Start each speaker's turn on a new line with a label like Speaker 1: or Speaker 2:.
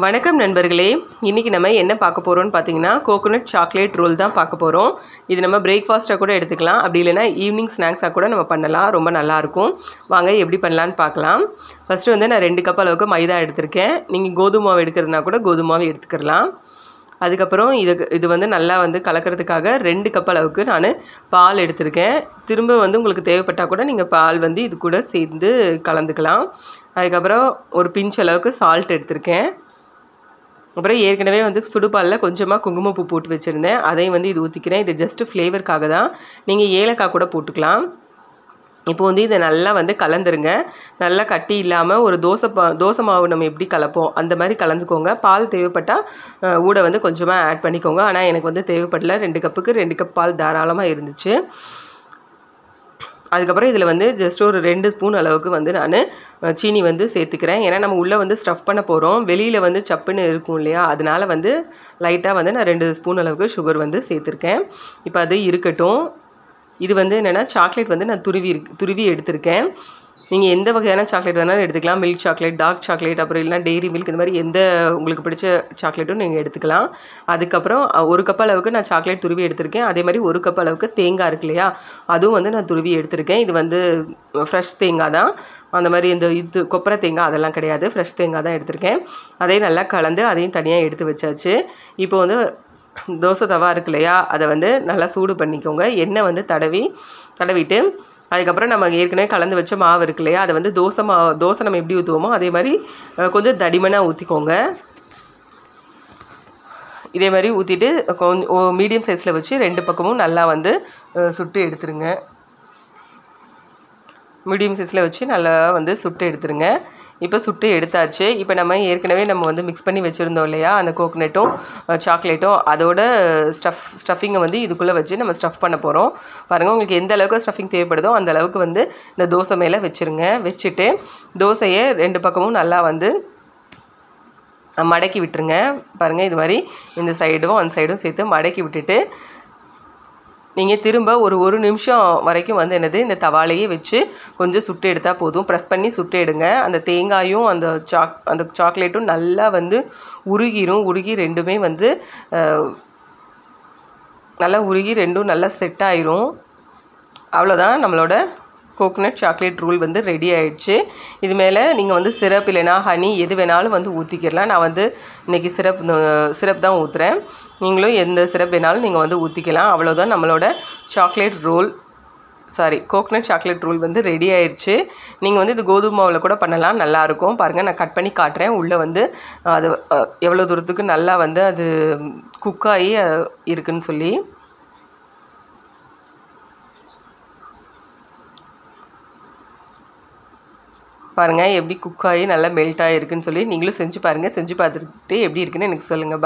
Speaker 1: வணக்கம் நண்பர்களே, இன்றைக்கி நம்ம என்ன பார்க்க போகிறோம்னு பார்த்தீங்கன்னா கோகோனட் சாக்லேட் ரோல் தான் பார்க்க போகிறோம். இது நம்ம பிரேக்ஃபாஸ்ட்டாக கூட எடுத்துக்கலாம், அப்படி இல்லைனா ஈவினிங் ஸ்நாக்ஸாக கூட நம்ம பண்ணலாம். ரொம்ப நல்லாயிருக்கும். வாங்க எப்படி பண்ணலான்னு பார்க்கலாம். ஃபஸ்ட்டு வந்து நான் 2 கப் அளவுக்கு மைதா எடுத்திருக்கேன். நீங்கள் கோதுமை மாவு எடுக்கிறதுனா கூட கோதுமை மாவு எடுத்துக்கலாம். அதுக்கப்புறம் இது வந்து நல்லா வந்து கலக்கிறதுக்காக 2 கப் அளவுக்கு நான் பால் எடுத்திருக்கேன். திரும்ப வந்து உங்களுக்கு தேவைப்பட்டால் கூட நீங்கள் பால் வந்து இது கூட சேர்ந்து கலந்துக்கலாம். அதுக்கப்புறம் ஒரு பிஞ்ச் அளவுக்கு சால்ட் எடுத்திருக்கேன். அப்புறம் ஏற்கனவே வந்து சுடுபாலில் கொஞ்சமாக குங்குமப்பூ போட்டு வச்சுருந்தேன், அதையும் வந்து இது ஊற்றிக்கிறேன். இது ஜஸ்ட்டு ஃப்ளேவருக்காக தான். நீங்கள் ஏலக்காய் கூட போட்டுக்கலாம். இப்போ வந்து இதை நல்லா வந்து கலந்துருங்க. நல்லா கட்டி இல்லாமல் ஒரு தோசை மாவு நம்ம எப்படி கலப்போம் அந்த மாதிரி கலந்துக்கோங்க. பால் தேவைப்பட்டால் ஊட வந்து கொஞ்சமாக ஆட் பண்ணிக்கோங்க. ஆனால் எனக்கு வந்து தேவைப்படல. 2 கப்புக்கு 2 கப் பால் தாராளமாக இருந்துச்சு. அதுக்கப்புறம் இதில் வந்து ஜஸ்ட் ஒரு 2 ஸ்பூன் அளவுக்கு வந்து நான் சீனி வந்து சேர்த்துக்கிறேன். ஏன்னா நம்ம உள்ளே வந்து ஸ்டஃப் பண்ண போகிறோம். வெளியில் வந்து சப்புன்னு இருக்கும் இல்லையா, அதனால் வந்து லைட்டாக வந்து நான் 2 ஸ்பூன் அளவுக்கு சுகர் வந்து சேர்த்துருக்கேன். இப்போ அது இருக்கட்டும். இது வந்து என்னென்னா சாக்லேட் வந்து நான் துருவி எடுத்திருக்கேன். நீங்கள் எந்த வகையான சாக்லேட் வேணாலும் எடுத்துக்கலாம். மில்க் சாக்லேட், டார்க் சாக்லேட், அப்புறம் இல்லைனா டெய்ரி மில்க், இந்த மாதிரி எந்த உங்களுக்கு பிடிச்ச சாக்லேட்டும் நீங்கள் எடுத்துக்கலாம். அதுக்கப்புறம் 1 கப் அளவுக்கு நான் சாக்லேட் துருவி எடுத்திருக்கேன். அதே மாதிரி 1 கப் அளவுக்கு தேங்காய் இருக்கு இல்லையா, அதுவும் வந்து நான் துருவி எடுத்திருக்கேன். இது வந்து ஃப்ரெஷ் தேங்காய் தான். அந்த மாதிரி இது கொப்பரை தேங்காய் அதெல்லாம் கிடையாது, ஃப்ரெஷ் தேங்காய் தான் எடுத்திருக்கேன். அதையும் நல்லா கலந்து அதையும் தனியாக எடுத்து வச்சாச்சு. இப்போ வந்து தோசை தவா இருக்கு இல்லையா, அதை வந்து நல்லா சூடு பண்ணிக்கோங்க. எண்ணெய் வந்து தடவிட்டு அதுக்கப்புறம் நம்ம ஏற்கனவே கலந்து வச்ச மாவு இருக்கு இல்லையா, அதை வந்து தோசை நம்ம எப்படி ஊற்றுவோமோ அதே மாதிரி கொஞ்சம் தடிமனாக ஊற்றிக்கோங்க. இதே மாதிரி ஊற்றிட்டு கொஞ்சம் மீடியம் சைஸில் வச்சு 2 பக்கமும் நல்லா வந்து சுட்டு எடுத்துருங்க. மீடியம் சைஸில் வச்சு நல்லா வந்து சுட்டு எடுத்துருங்க. இப்போ சுட்டு எடுத்தாச்சு. இப்போ நம்ம ஏற்கனவே வந்து மிக்ஸ் பண்ணி வச்சுருந்தோம் இல்லையா, அந்த கோகோனட்டும் சாக்லேட்டும், அதோட ஸ்டஃபிங்கை வந்து இதுக்குள்ளே வச்சு நம்ம ஸ்டஃப் பண்ண போகிறோம். பாருங்கள், உங்களுக்கு எந்த அளவுக்கு ஸ்டஃபிங் தேவைப்படுதோ அந்த அளவுக்கு வந்து இந்த தோசை மேலே வச்சுருங்க. வச்சுட்டு தோசையை 2 பக்கமும் நல்லா வந்து மடக்கி விட்டுருங்க. பாருங்கள், இது மாதிரி இந்த சைடும் அந்த சைடும் சேர்த்து மடக்கி விட்டுட்டு நீங்கள் திரும்ப ஒரு நிமிஷம் வரைக்கும் வந்து இந்த தவாலையே வச்சு கொஞ்சம் சுட்டு எடுத்தால் போதும். ப்ரெஸ் பண்ணி சுட்டு எடுங்க. அந்த தேங்காயும் அந்த சாக்லேட்டும் நல்லா வந்து உருகி ரெண்டுமே வந்து நல்லா உருகி ரெண்டும் நல்லா செட் ஆயிரும். அவ்வளோதான், நம்மளோட கோகோனட் சாக்லேட் ரோல் வந்து ரெடி ஆகிடுச்சு. இது மேலே நீங்கள் வந்து சிரப் இல்லைனா ஹனி எது வேணாலும் வந்து ஊற்றிக்கிடலாம். நான் வந்து இன்றைக்கி சிரப் தான் ஊற்றுறேன். நீங்களும் எந்த சிரப் வேணாலும் நீங்கள் வந்து ஊற்றிக்கலாம். அவ்வளோதான், நம்மளோட கோகோனட் சாக்லேட் ரோல் வந்து ரெடி ஆயிடுச்சு. நீங்கள் வந்து இது கோதுமை மாவில் கூட பண்ணலாம், நல்லாயிருக்கும். பாருங்கள், நான் கட் பண்ணி காட்டுறேன். உள்ளே வந்து அது எவ்வளோ தூரத்துக்கு நல்லா வந்து அது குக்காகி இருக்குன்னு சொல்லி. பாருங்கள் எப்படி குக்காகி நல்லா மெல்ட் ஆகிருக்குன்னு சொல்லி. நீங்களும் செஞ்சு பாருங்கள். செஞ்சு பார்த்துட்டு எப்படி இருக்குன்னு எனக்கு சொல்லுங்கள்.